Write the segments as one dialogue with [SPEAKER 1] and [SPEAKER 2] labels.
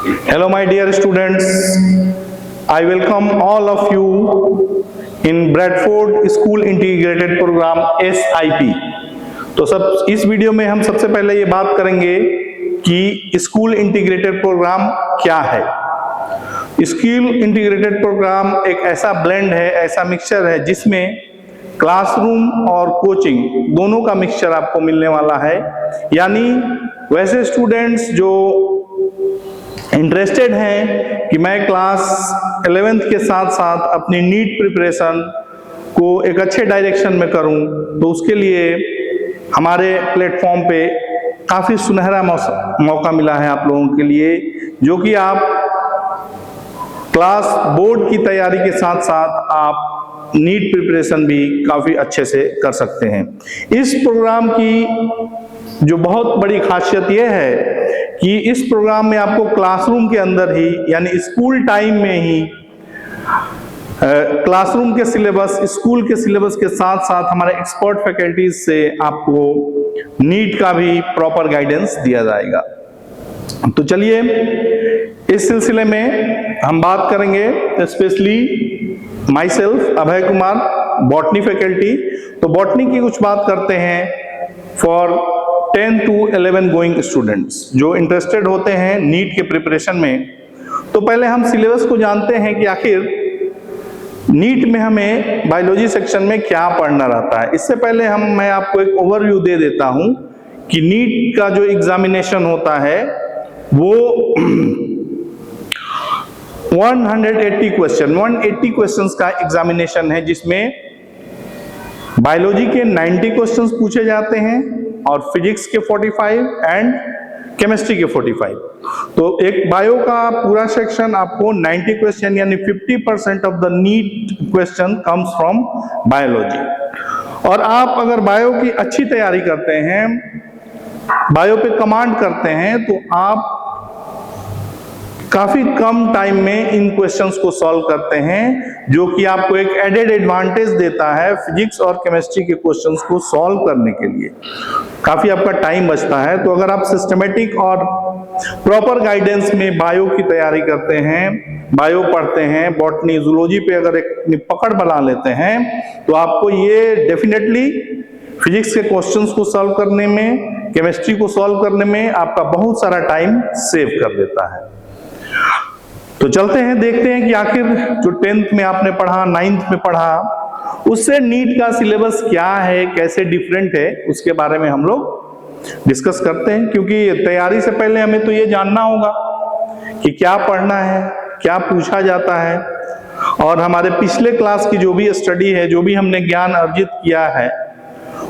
[SPEAKER 1] Hello my dear students, I welcome all of you in Bradford School Integrated Program SIP। तो सब इस video में हम सबसे पहले ये बात करेंगे कि स्कूल इंटीग्रेटेड प्रोग्राम क्या है। स्कूल इंटीग्रेटेड प्रोग्राम एक ऐसा ब्लेंड है, ऐसा मिक्सचर है जिसमें क्लासरूम और कोचिंग दोनों का मिक्सचर आपको मिलने वाला है। यानी वैसे स्टूडेंट्स जो इंटरेस्टेड हैं कि मैं क्लास 11th के साथ साथ अपनी नीट प्रिपरेशन को एक अच्छे डायरेक्शन में करूं, तो उसके लिए हमारे प्लेटफॉर्म पे काफ़ी सुनहरा मौका मिला है आप लोगों के लिए, जो कि आप क्लास बोर्ड की तैयारी के साथ साथ आप नीट प्रिपरेशन भी काफ़ी अच्छे से कर सकते हैं। इस प्रोग्राम की जो बहुत बड़ी खासियत यह है कि इस प्रोग्राम में आपको क्लासरूम के अंदर ही, यानी स्कूल टाइम में ही क्लासरूम के सिलेबस, स्कूल के सिलेबस के साथ साथ हमारे एक्सपर्ट फैकल्टीज से आपको नीट का भी प्रॉपर गाइडेंस दिया जाएगा। तो चलिए इस सिलसिले में हम बात करेंगे specially my self Abhay Kumar, botany faculty. तो बॉटनी की कुछ बात करते हैं फॉर 10 to 11 गोइंग स्टूडेंट्स जो इंटरेस्टेड होते हैं नीट के प्रिपरेशन में। तो पहले हम सिलेबस को जानते हैं कि आखिर नीट में हमें बायोलॉजी सेक्शन में क्या पढ़ना रहता है। इससे पहले मैं आपको एक ओवरव्यू दे देता हूं कि नीट का जो एग्जामिनेशन होता है वो 180 क्वेश्चंस का एग्जामिनेशन है, जिसमें बायोलॉजी के 90 क्वेश्चंस पूछे जाते हैं और फिजिक्स के 45 एंड केमिस्ट्री के 45। तो एक बायो का पूरा सेक्शन आपको 90 क्वेश्चन यानी 50% of the NEET question comes from biology. और आप अगर बायो की अच्छी तैयारी करते हैं, बायो पे कमांड करते हैं, तो आप काफी कम टाइम में इन क्वेश्चंस को सॉल्व करते हैं, जो कि आपको एक एडेड एडवांटेज देता है फिजिक्स और केमिस्ट्री के क्वेश्चंस को सॉल्व करने के लिए। काफी आपका टाइम बचता है। तो अगर आप सिस्टमेटिक और प्रॉपर गाइडेंस में बायो की तैयारी करते हैं, बायो पढ़ते हैं, बॉटनी जूलॉजी पे अगर एक पकड़ बना लेते हैं, तो आपको ये डेफिनेटली फिजिक्स के क्वेश्चंस को सॉल्व करने में, केमिस्ट्री को सॉल्व करने में आपका बहुत सारा टाइम सेव कर देता है। तो चलते हैं, देखते हैं कि आखिर जो 10th में आपने पढ़ा, 9th में पढ़ा, उससे नीट का सिलेबस क्या है, कैसे डिफरेंट है, उसके बारे में हम लोग डिस्कस करते हैं। क्योंकि तैयारी से पहले हमें तो ये जानना होगा कि क्या पढ़ना है, क्या पूछा जाता है, और हमारे पिछले क्लास की जो भी स्टडी है, जो भी हमने ज्ञान अर्जित किया है,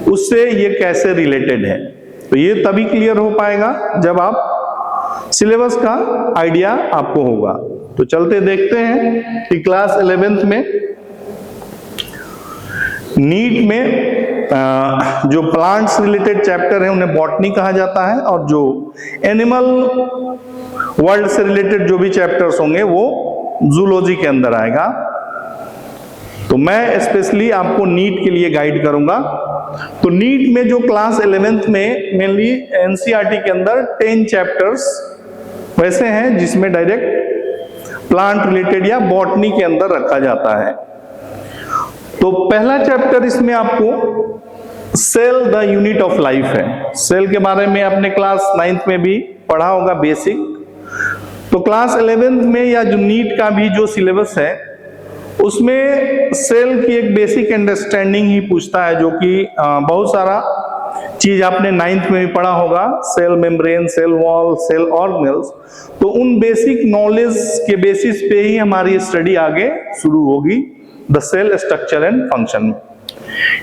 [SPEAKER 1] उससे ये कैसे रिलेटेड है। तो ये तभी क्लियर हो पाएगा जब आप सिलेबस का आइडिया आपको होगा। तो चलते देखते हैं कि क्लास 11th में नीट में जो प्लांट्स रिलेटेड चैप्टर है उन्हें बॉटनी कहा जाता है, और जो एनिमल वर्ल्ड से रिलेटेड जो भी चैप्टर्स होंगे वो जूलॉजी के अंदर आएगा। तो मैं स्पेशली आपको नीट के लिए गाइड करूंगा। तो नीट में जो क्लास 11th में मेनली एनसीईआरटी के अंदर 10 चैप्टर्स वैसे हैं जिसमें डायरेक्ट प्लांट रिलेटेड या बॉटनी के अंदर रखा जाता है। तो पहला चैप्टर इसमें आपको cell the unit of life है। सेल के बारे में आपने क्लास 9th में भी पढ़ा होगा बेसिक। तो क्लास 11th में या जो नीट का भी जो सिलेबस है उसमें सेल की एक बेसिक अंडरस्टैंडिंग ही पूछता है, जो कि बहुत सारा चीज आपने 9th में भी पढ़ा होगा, cell membrane, cell wall, cell organelles. तो उन बेसिक नॉलेज के बेसिस पे ही हमारी स्टडी आगे शुरू होगी the cell structure and function में।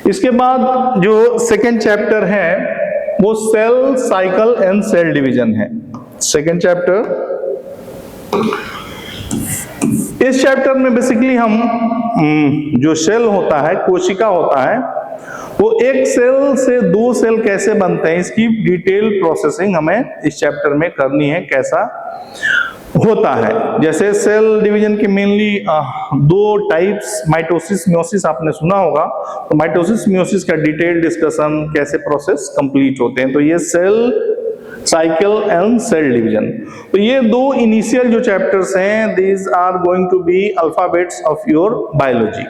[SPEAKER 1] इसके बाद जो सेकेंड चैप्टर है वो cell cycle and cell division है। सेकेंड चैप्टर, इस चैप्टर में बेसिकली हम जो सेल होता है, कोशिका होता है, वो एक सेल से 2 सेल कैसे बनते हैं, इसकी डिटेल प्रोसेसिंग हमें इस चैप्टर में करनी है, कैसा होता है। जैसे सेल डिवीजन के मेनली 2 टाइप्स, माइटोसिस, मियोसिस आपने सुना होगा। तो माइटोसिस, मियोसिस का डिटेल डिस्कशन, कैसे प्रोसेस कंप्लीट होते हैं। तो ये cell cycle and cell division. तो ये दो इनिशियल जो चैप्टर्स हैं, these are going to be alphabets of your biology.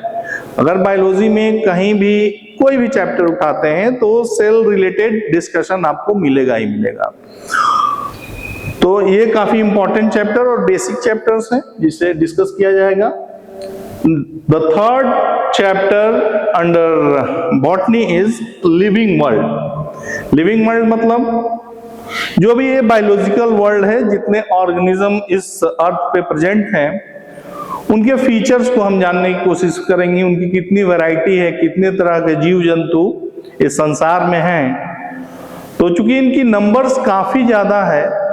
[SPEAKER 1] अगर बायोलॉजी में कहीं भी कोई भी चैप्टर उठाते हैं तो सेल रिलेटेड डिस्कशन आपको मिलेगा ही मिलेगा। तो ये काफी इंपॉर्टेंट चैप्टर और बेसिक चैप्टर्स हैं जिसे डिस्कस किया जाएगा। The third chapter under botany is living world. Living world मतलब जो भी ये बायोलॉजिकल वर्ल्ड है, जितने ऑर्गेनिज्म इस अर्थ पे प्रेजेंट हैं, उनके फीचर्स को हम जानने की कोशिश करेंगे। उनकी कितनी वैरायटी है, कितने तरह के जीव जंतु इस संसार में हैं। तो चूंकि इनकी नंबर्स काफी ज्यादा है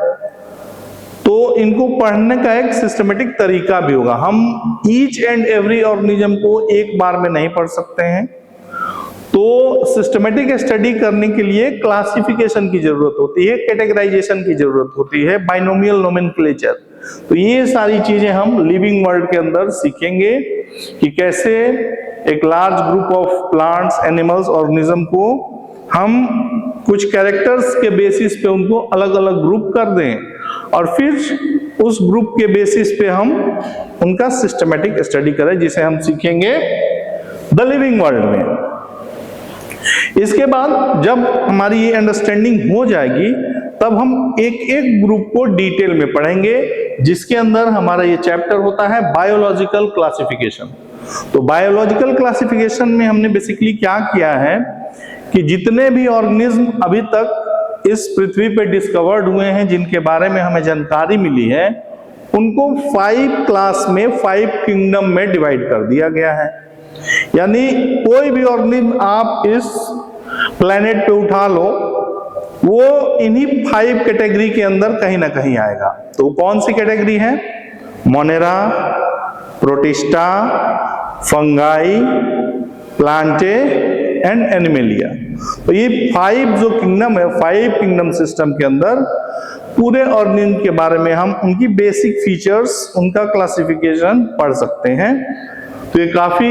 [SPEAKER 1] तो इनको पढ़ने का एक सिस्टमेटिक तरीका भी होगा। हम ईच एंड एवरी ऑर्गेनिज्म को एक बार में नहीं पढ़ सकते हैं, तो सिस्टमेटिक स्टडी करने के लिए क्लासिफिकेशन की जरूरत होती है, कैटेगराइजेशन की जरूरत होती है, बाइनोमियल नोमेनक्लेचर। तो ये सारी चीजें हम लिविंग वर्ल्ड के अंदर सीखेंगे कि कैसे एक large group of plants, animals, organism को हम कुछ कैरेक्टर्स के बेसिस पे उनको अलग अलग ग्रुप कर दें और फिर उस ग्रुप के बेसिस पे हम उनका सिस्टमेटिक स्टडी करें, जिसे हम सीखेंगे द लिविंग वर्ल्ड में। इसके बाद जब हमारी ये अंडरस्टैंडिंग हो जाएगी तब हम एक एक ग्रुप को डिटेल में पढ़ेंगे, जिसके अंदर हमारा ये चैप्टर होता है बायोलॉजिकल क्लासिफिकेशन। तो बायोलॉजिकल क्लासिफिकेशन में हमने बेसिकली क्या किया है कि जितने भी ऑर्गेनिज्म अभी तक इस पृथ्वी पे डिस्कवर्ड हुए हैं, जिनके बारे में हमें जानकारी मिली है, उनको 5 क्लास में, 5 किंगडम में डिवाइड कर दिया गया है। यानी कोई भी ऑर्गेनिज्म आप इस प्लेनेट पे उठा लो, वो इन्हीं 5 कैटेगरी के अंदर कहीं ना कहीं आएगा। तो कौन सी कैटेगरी है? Monera, protista, fungi, Plantae and animalia. तो ये 5 जो किंगडम है, 5 किंगडम सिस्टम के अंदर पूरे ऑर्गेनिज्म के बारे में हम उनकी बेसिक फीचर्स, उनका क्लासिफिकेशन पढ़ सकते हैं। तो ये काफी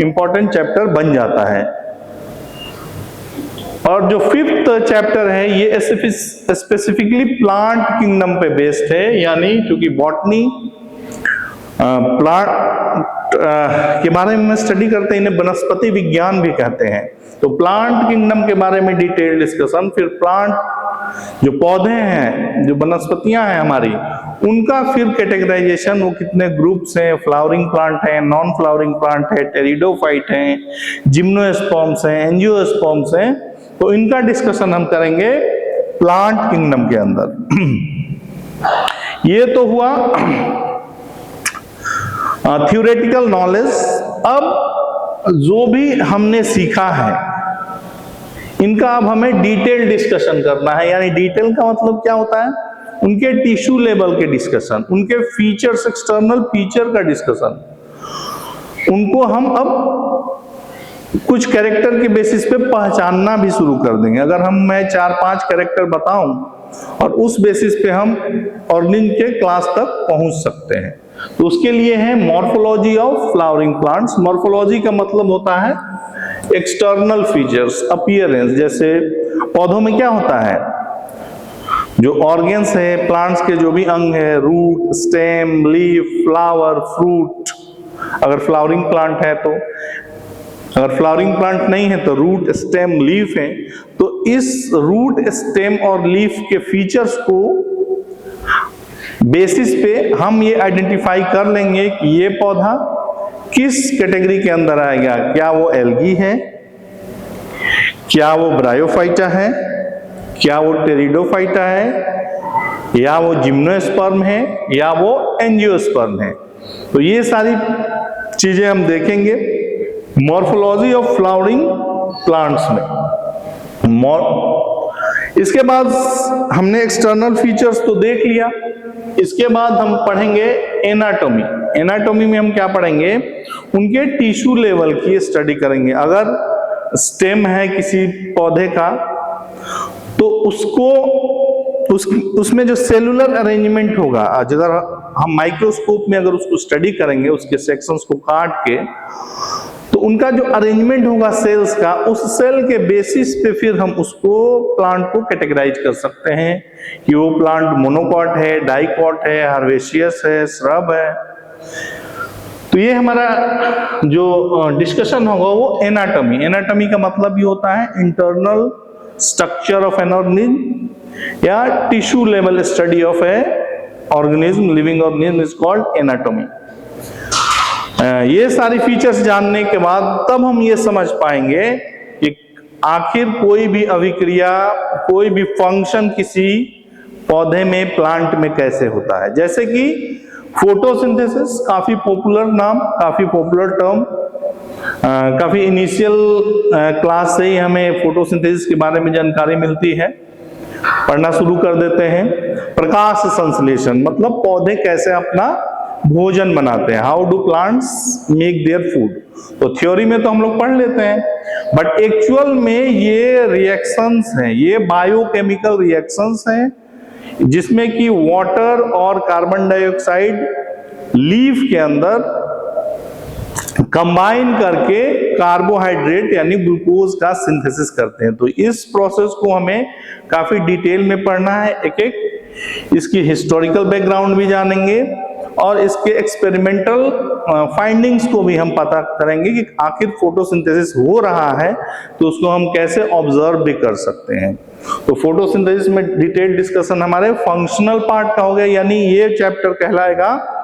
[SPEAKER 1] इंपॉर्टेंट चैप्टर बन जाता है। और जो 5th चैप्टर है ये स्पेसिफिकली प्लांट किंगडम पे बेस्ड है। यानी क्योंकि बॉटनी प्लांट के बारे में स्टडी करते हैं, इन्हें वनस्पति विज्ञान भी कहते हैं। तो प्लांट किंगडम के बारे में डिटेल डिस्कशन, फिर प्लांट जो पौधे हैं, जो वनस्पतियां हैं हमारी, उनका फिर कैटेगराइजेशन, वो कितने ग्रुप्स हैं, फ्लावरिंग प्लांट है, नॉन फ्लावरिंग प्लांट है, टेरिडोफाइट हैं, जिम्नोस्पर्म्स हैं, एंजियोस्पर्म्स हैं। तो इनका डिस्कशन हम करेंगे प्लांट किंगडम के अंदर। ये तो हुआ थ्योरेटिकल नॉलेज। अब जो भी हमने सीखा है इनका अब हमें डिटेल डिस्कशन करना है। यानी डिटेल का मतलब क्या होता है? उनके टिश्यू लेवल के डिस्कशन, उनके फीचर्स, एक्सटर्नल फीचर का डिस्कशन। उनको हम अब कुछ कैरेक्टर के बेसिस पे पहचानना भी शुरू कर देंगे। अगर मैं 4-5 कैरेक्टर बताऊं और उस बेसिस पे हम ऑर्गेनिज्म के क्लास तक पहुंच सकते हैं। तो उसके लिए है morphology of flowering plants. Morphology का मतलब होता है एक्सटर्नल फीचर्स, अपीयरेंस। जैसे पौधों में क्या होता है, जो ऑर्गेन्स है, प्लांट्स के जो भी अंग है, root, stem, leaf, flower, fruit, अगर फ्लावरिंग प्लांट है तो, अगर फ्लावरिंग प्लांट नहीं है तो रूट, स्टेम, लीफ है। तो इस रूट, स्टेम और लीफ के फीचर्स को बेसिस पे हम ये आइडेंटिफाई कर लेंगे कि ये पौधा किस कैटेगरी के अंदर आएगा। क्या वो एल्गी है, क्या वो ब्रायोफाइटा है, क्या वो टेरिडोफाइटा है, या वो जिम्नोस्पर्म है, या वो एंजियोस्पर्म है। तो ये सारी चीजें हम देखेंगे मॉर्फोलॉजी ऑफ फ्लावरिंग प्लांट्स में। इसके बाद हमने एक्सटर्नल फीचर्स तो देख लिया। इसके बाद हम पढ़ेंगे एनाटॉमी। एनाटॉमी में हम क्या पढ़ेंगे? उनके टिश्यू लेवल की स्टडी करेंगे। अगर स्टेम है किसी पौधे का तो उसमें जो सेलुलर अरेंजमेंट होगा, अगर हम माइक्रोस्कोप में अगर उसको स्टडी करेंगे, उसके सेक्शंस को काट के, तो उनका जो अरेंजमेंट होगा सेल्स का, उस सेल के बेसिस पे फिर हम उसको प्लांट को कैटेगराइज कर सकते हैं कि वो प्लांट मोनोकॉट है, डाइकॉट है, हर्बेशियस है, श्रब है। तो ये हमारा जो डिस्कशन होगा वो एनाटॉमी का मतलब ये होता है internal structure of an organism या tissue level study of a organism, living organism is called anatomy. ये सारी फीचर्स जानने के बाद तब हम ये समझ पाएंगे कि आखिर कोई भी अभिक्रिया, कोई भी फंक्शन किसी पौधे में, प्लांट में कैसे होता है। जैसे कि फोटोसिंथेसिस, काफी पॉपुलर नाम, काफी पॉपुलर टर्म, काफी इनिशियल क्लास से ही हमें फोटोसिंथेसिस के बारे में जानकारी मिलती है, पढ़ना शुरू कर देते हैं। प्रकाश संश्लेषण मतलब पौधे कैसे अपना भोजन बनाते हैं, how do plants make their food. तो थ्योरी में तो हम लोग पढ़ लेते हैं, बट एक्चुअल में ये रिएक्शंस हैं, ये बायोकेमिकल रिएक्शंस हैं जिसमें कि वाटर और कार्बन डाइऑक्साइड लीफ के अंदर कंबाइन करके कार्बोहाइड्रेट यानी ग्लूकोज का सिंथेसिस करते हैं। तो इस प्रोसेस को हमें काफी डिटेल में पढ़ना है, एक एक इसकी हिस्टोरिकल बैकग्राउंड भी जानेंगे और इसके एक्सपेरिमेंटल फाइंडिंग्स को भी हम पता करेंगे कि आखिर फोटोसिंथेसिस हो रहा है तो उसको हम कैसे ऑब्जर्व भी कर सकते हैं। तो फोटोसिंथेसिस में डिटेल डिस्कशन हमारे फंक्शनल पार्ट का हो गया, यानी ये चैप्टर कहलाएगा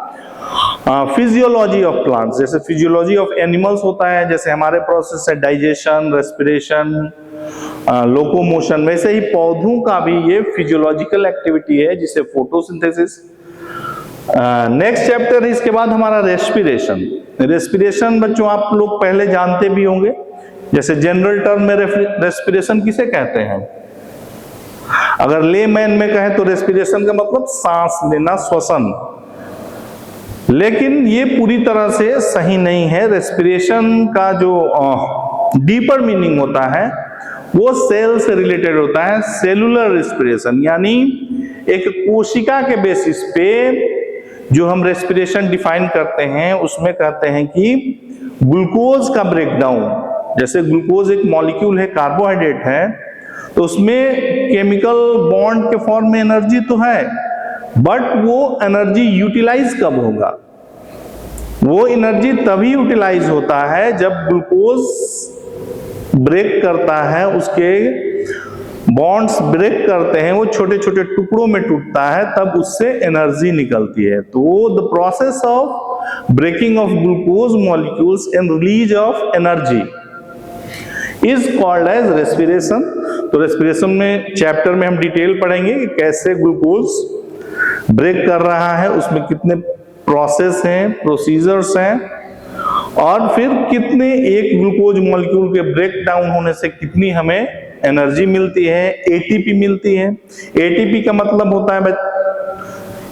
[SPEAKER 1] फिजियोलॉजी ऑफ प्लांट्स। जैसे फिजियोलॉजी ऑफ एनिमल्स होता है, जैसे हमारे प्रोसेस है डाइजेशन, रेस्पिरेशन, लोकोमोशन, वैसे ही पौधों का भी ये फिजियोलॉजिकल एक्टिविटी है जिसे फोटोसिंथेसिस। नेक्स्ट चैप्टर है इसके बाद हमारा रेस्पिरेशन बच्चों आप लोग पहले जानते भी होंगे। जैसे जनरल टर्म में रेस्पिरेशन किसे कहते हैं, अगर लेमैन में कहें तो रेस्पिरेशन का मतलब सांस लेना, श्वसन। लेकिन ये पूरी तरह से सही नहीं है। रेस्पिरेशन का जो डीपर मीनिंग होता है वो सेल से रिलेटेड होता है, सेलुलर रेस्पिरेशन, यानी एक कोशिका के बेसिस पे जो हम रेस्पिरेशन डिफाइन करते हैं उसमें कहते हैं कि ग्लूकोज का ब्रेकडाउन, जैसे ग्लूकोज एक मॉलिक्यूल है, कार्बोहाइड्रेट है, तो उसमें केमिकल बॉन्ड के फॉर्म में एनर्जी तो है, बट वो एनर्जी यूटिलाइज कब होगा, वो एनर्जी तभी यूटिलाइज होता है जब ग्लूकोज ब्रेक करता है, उसके बॉन्ड्स ब्रेक करते हैं, वो छोटे छोटे टुकड़ों में टूटता है, तब उससे एनर्जी निकलती है। तो the process of breaking of glucose molecules and release of energy is called as respiration. तो रेस्पिरेशन में चैप्टर में हम डिटेल पढ़ेंगे कि कैसे ग्लूकोज ब्रेक कर रहा है, उसमें कितने प्रोसेस हैं, प्रोसीजर्स हैं, और फिर कितने एक ग्लूकोज मॉलिक्यूल के ब्रेक डाउन होने से कितनी हमें एनर्जी मिलती है, एटीपी मिलती है। एटीपी का मतलब होता है,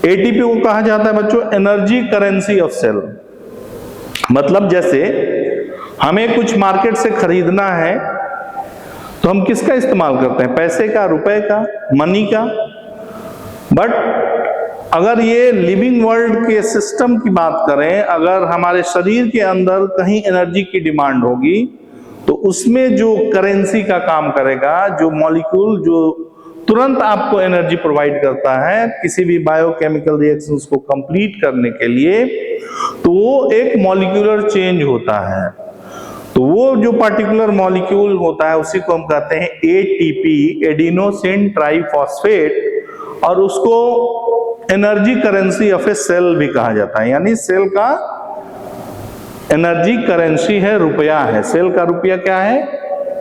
[SPEAKER 1] एटीपी को कहा जाता है बच्चों एनर्जी करेंसी ऑफ सेल। मतलब जैसे हमें कुछ मार्केट से खरीदना है तो हम किसका इस्तेमाल करते हैं, पैसे का, रुपए का, मनी का। बट अगर ये लिविंग वर्ल्ड के सिस्टम की बात करें, अगर हमारे शरीर के अंदर कहीं एनर्जी की डिमांड होगी तो उसमें जो करेंसी का काम करेगा, जो मॉलिक्यूल जो तुरंत आपको एनर्जी प्रोवाइड करता है किसी भी बायोकेमिकल रिएक्शंस को कंप्लीट करने के लिए, तो वो एक मॉलिक्यूलर चेंज होता है। तो वो जो पर्टिकुलर मॉलिक्यूल होता है उसी को हम कहते हैं एटीपी, एडिनोसिन ट्राइफॉस्फेट, और उसको energy currency of a cell भी कहा जाता है। यानी सेल का एनर्जी करेंसी है, रुपया है। सेल का रुपया क्या है,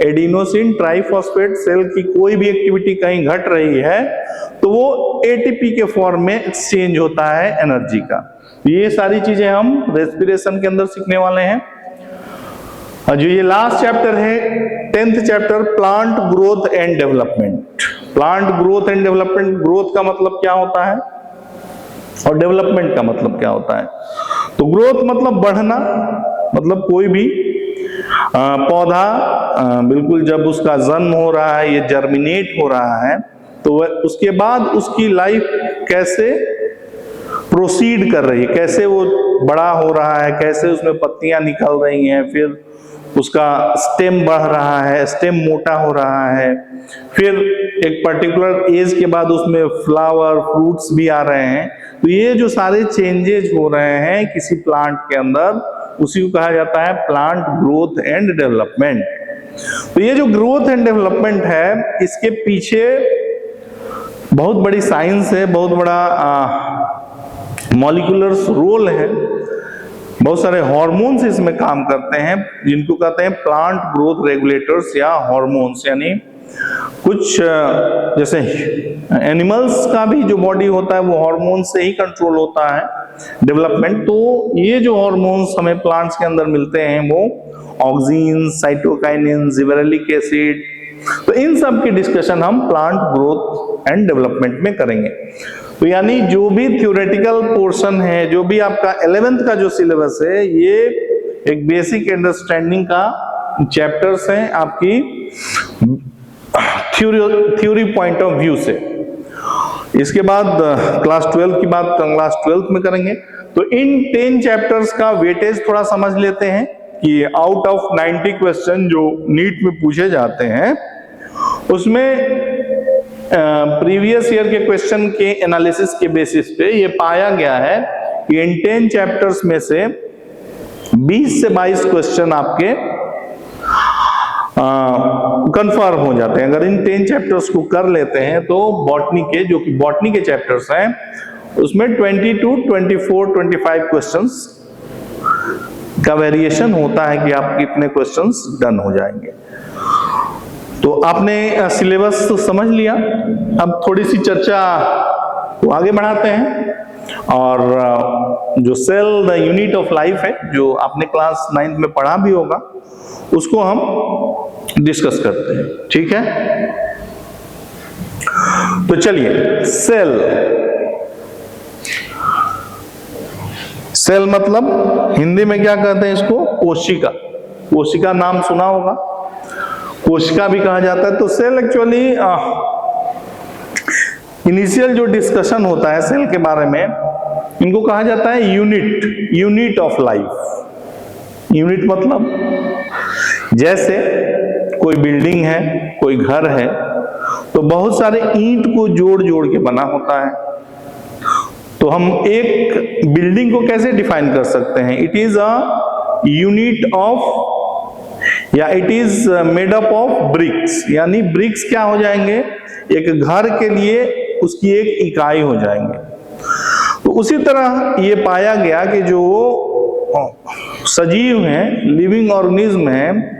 [SPEAKER 1] एडिनोसिन ट्राइफॉस्फेट। सेल की कोई भी एक्टिविटी कहीं घट रही है तो वो एटीपी के फॉर्म में एक्सचेंज होता है एनर्जी का। ये सारी चीजें हम रेस्पिरेशन के अंदर सीखने वाले हैं। और जो ये लास्ट चैप्टर है, 10th chapter, plant growth and development. Plant growth and development, growth का मतलब क्या होता है और डेवलपमेंट का मतलब क्या होता है। तो ग्रोथ मतलब बढ़ना, मतलब कोई भी पौधा बिल्कुल जब उसका जन्म हो रहा है, ये जर्मिनेट हो रहा है, तो उसके बाद उसकी लाइफ कैसे प्रोसीड कर रही है, कैसे वो बड़ा हो रहा है, कैसे उसमें पत्तियां निकल रही हैं, फिर उसका स्टेम बढ़ रहा है, स्टेम मोटा हो रहा है, फिर एक पर्टिकुलर एज के बाद उसमें फ्लावर फ्रूट्स भी आ रहे हैं। तो ये जो सारे चेंजेज हो रहे हैं किसी प्लांट के अंदर, उसी को कहा जाता है प्लांट ग्रोथ एंड डेवलपमेंट। तो ये जो ग्रोथ एंड डेवलपमेंट है, इसके पीछे बहुत बड़ी साइंस है, बहुत बड़ा मॉलिक्यूलर रोल है, बहुत सारे हार्मोन्स इसमें काम करते हैं जिनको कहते हैं प्लांट ग्रोथ रेगुलेटर्स या हार्मोन्स। यानी कुछ जैसे एनिमल्स का भी जो बॉडी होता है वो हार्मोन्स से ही कंट्रोल होता है डेवलपमेंट। तो ये जो हार्मोन्स हमें प्लांट्स के अंदर मिलते हैं वो ऑक्सीन, साइटोकाइनिन, जिबरेलिक एसिड, तो इन सब की डिस्कशन हम प्लांट ग्रोथ एंड डेवलपमेंट में करेंगे। तो यानी जो भी थ्योरेटिकल पोर्शन है, जो भी आपका 11th का जो सिलेबस है, ये एक बेसिक अंडरस्टैंडिंग का चैप्टर्स हैं आपकी थ्योरी पॉइंट ऑफ व्यू से। इसके बाद क्लास 12 की बात क्लास 12th में करेंगे। तो इन 10 चैप्टर्स का वेटेज थोड़ा समझ लेते हैं कि आउट ऑफ 90 क्वेश्चन जो नीट में पूछे जाते हैं, उसमें प्रीवियस ईयर के क्वेश्चन के एनालिसिस के बेसिस पे ये पाया गया है कि इन 10 चैप्टर्स में से 20 से 22 क्वेश्चन आपके कंफर्म हो जाते हैं। अगर इन 10 चैप्टर्स को कर लेते हैं तो बॉटनी के, जो कि बॉटनी के चैप्टर्स हैं, उसमें 22, 24, 25 क्वेश्चंस का वेरिएशन होता है कि आप कितने क्वेश्चंस डन हो जाएंगे। तो आपने सिलेबस तो समझ लिया, अब थोड़ी सी चर्चा को आगे बढ़ाते हैं और जो cell the unit of life है, जो आपने क्लास 9th में पढ़ा भी होगा, उसको हम डिस्कस करते हैं। ठीक है, तो चलिए, सेल मतलब हिंदी में क्या कहते हैं इसको? कोशिका। कोशिका नाम सुना होगा, कोशिका भी कहा जाता है। तो सेल एक्चुअली इनिशियल जो डिस्कशन होता है सेल के बारे में, इनको कहा जाता है यूनिट ऑफ लाइफ। यूनिट मतलब जैसे कोई बिल्डिंग है, कोई घर है, तो बहुत सारे ईंट को जोड़ जोड़ के बना होता है। तो हम एक बिल्डिंग को कैसे डिफाइन कर सकते हैं? It is a unit of, या it is made up of bricks. यानी ब्रिक्स क्या हो जाएंगे? एक घर के लिए उसकी एक इकाई हो जाएंगे। तो उसी तरह ये पाया गया कि जो सजीव हैं, लिविंग ऑर्गेनिज्म हैं,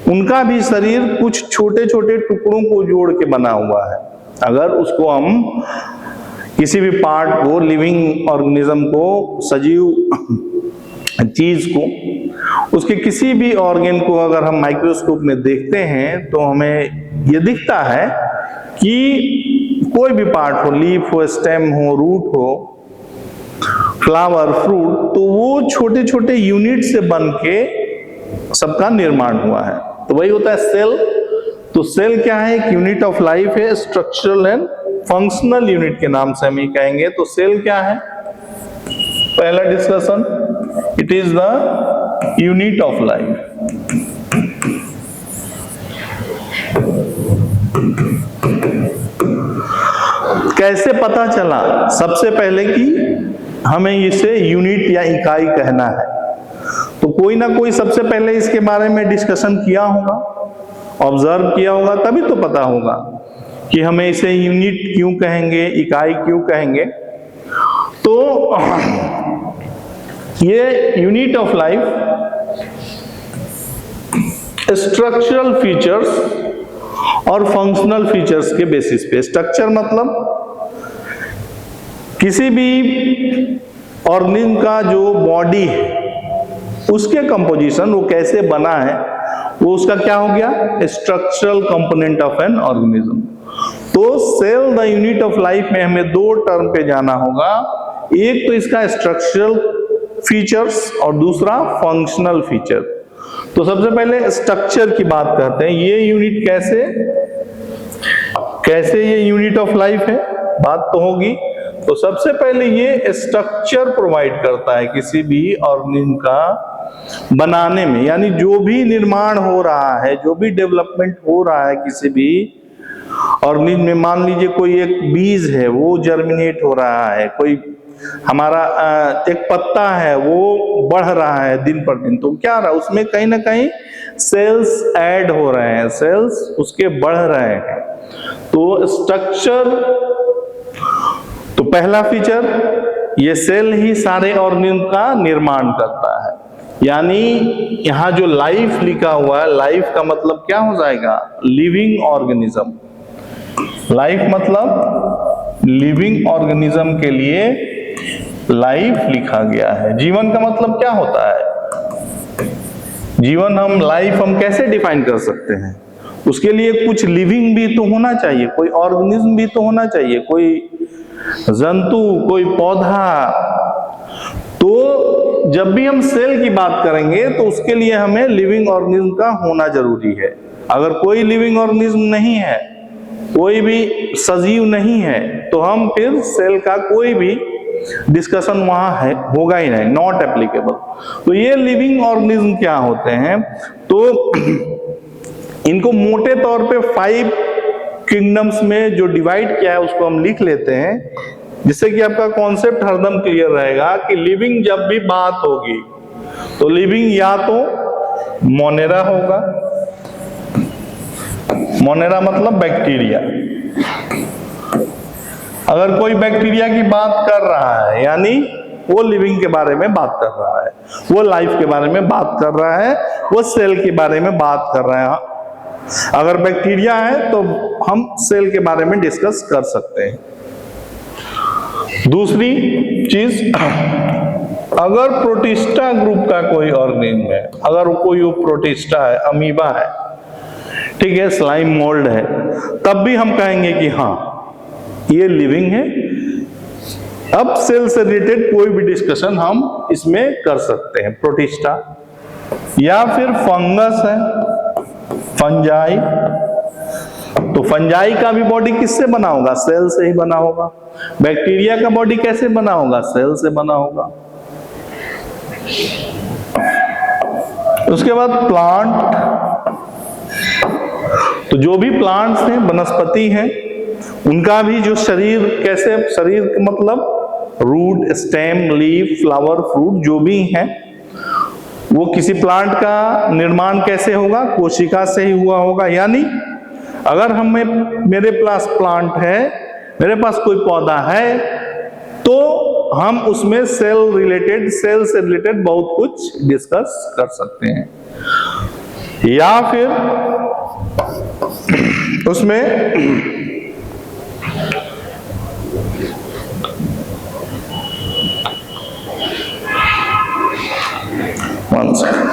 [SPEAKER 1] उनका भी शरीर कुछ छोटे छोटे टुकड़ों को जोड़ के बना हुआ है। अगर उसको हम किसी भी पार्ट को, लिविंग ऑर्गेनिज्म को, सजीव चीज को, उसके किसी भी ऑर्गन को अगर हम माइक्रोस्कोप में देखते हैं तो हमें यह दिखता है कि कोई भी पार्ट हो, लीफ हो, स्टेम हो, रूट हो, फ्लावर, फ्रूट, तो वो छोटे छोटे यूनिट से बन के सबका निर्माण हुआ है। तो वही होता है सेल। तो सेल क्या है? एक यूनिट ऑफ लाइफ है, स्ट्रक्चरल एंड फंक्शनल यूनिट के नाम से हम ये कहेंगे। तो सेल क्या है? पहला discussion, it is the unit of life. कैसे पता चला? सबसे पहले कि हमें इसे यूनिट या इकाई कहना है, तो कोई ना कोई सबसे पहले इसके बारे में डिस्कशन किया होगा, ऑब्जर्व किया होगा, तभी तो पता होगा कि हमें इसे यूनिट क्यों कहेंगे, इकाई क्यों कहेंगे। तो ये unit of life structural features और फंक्शनल फीचर्स के बेसिस पे, स्ट्रक्चर मतलब किसी भी ऑर्गेनिज्म का जो बॉडी है उसके कंपोजिशन, वो कैसे बना है, वो उसका क्या हो गया? Structural component of an organism. तो cell the unit of life में हमें दो टर्म पे जाना होगा, एक तो इसका स्ट्रक्चरल फीचर्स और दूसरा फंक्शनल फीचर। तो सबसे पहले स्ट्रक्चर की बात करते हैं। ये यूनिट कैसे ये यूनिट ऑफ लाइफ है, बात तो होगी। तो सबसे पहले ये स्ट्रक्चर प्रोवाइड करता है किसी भी ऑर्गेनिज्म का बनाने में, यानी जो भी निर्माण हो रहा है, जो भी डेवलपमेंट हो रहा है किसी भी ऑर्गेनिज्म में, मान लीजिए कोई एक बीज है वो जर्मिनेट हो रहा है, कोई हमारा एक पत्ता है वो बढ़ रहा है दिन पर दिन, तो क्या रहा उसमें कहीं ना कहीं सेल्स ऐड हो रहे हैं, सेल्स उसके बढ़ रहे हैं। तो स्ट्रक्चर, तो पहला फीचर ये सेल ही सारे ऑर्गेनिज्म का निर्माण करता है, यानी यहां जो लाइफ लिखा हुआ है, लाइफ का मतलब क्या हो जाएगा, लिविंग ऑर्गेनिज्म। लाइफ मतलब लिविंग ऑर्गेनिज्म के लिए लाइफ लिखा गया है। जीवन का मतलब क्या होता है, जीवन हम लाइफ हम कैसे डिफाइन कर सकते हैं, उसके लिए कुछ लिविंग भी तो होना चाहिए, कोई ऑर्गेनिज्म भी तो होना चाहिए, कोई जंतु, कोई पौधा। तो जब भी हम सेल की बात करेंगे तो उसके लिए हमें लिविंग ऑर्गेनिज्म का होना जरूरी है। अगर कोई लिविंग ऑर्गेनिज्म नहीं है, कोई भी सजीव नहीं है, तो हम फिर सेल का कोई भी डिस्कशन वहां है होगा ही नहीं, नॉट एप्लीकेबल। तो ये लिविंग ऑर्गेनिज्म क्या होते हैं, तो इनको मोटे तौर पे 5 किंगडम्स में जो डिवाइड किया है उसको हम लिख लेते हैं, जिससे कि आपका कॉन्सेप्ट हरदम क्लियर रहेगा कि लिविंग जब भी बात होगी तो लिविंग या तो मोनेरा होगा, मोनेरा मतलब बैक्टीरिया। अगर कोई बैक्टीरिया की बात कर रहा है यानी वो लिविंग के बारे में बात कर रहा है, वो लाइफ के बारे में बात कर रहा है, वो सेल के बारे में बात कर रहा है। अगर बैक्टीरिया है तो हम सेल के बारे में डिस्कस कर सकते हैं। दूसरी चीज, अगर प्रोटिस्टा ग्रुप का कोई ऑर्गेनिज्म है, अगर कोई वो प्रोटिस्टा है, अमीबा है, ठीक है, स्लाइम मोल्ड है, तब भी हम कहेंगे कि हाँ ये लिविंग है। अब सेल से रिलेटेड कोई भी डिस्कशन हम इसमें कर सकते हैं। प्रोटिस्टा या फिर फंगस है, फंजाई, तो फंजाई का भी बॉडी किससे बना होगा, सेल से ही बना होगा। बैक्टीरिया का बॉडी कैसे बना होगा, सेल से बना होगा। उसके बाद प्लांट, तो जो भी प्लांट्स हैं, वनस्पति हैं, उनका भी जो शरीर कैसे, शरीर मतलब root, stem, leaf, flower, fruit जो भी हैं, वो किसी प्लांट का निर्माण कैसे होगा, कोशिका से ही हुआ होगा। यानी अगर मेरे पास प्लांट है, मेरे पास कोई पौधा है, तो हम उसमें सेल से रिलेटेड बहुत कुछ डिस्कस कर सकते हैं। या फिर उसमें वन सेकंड,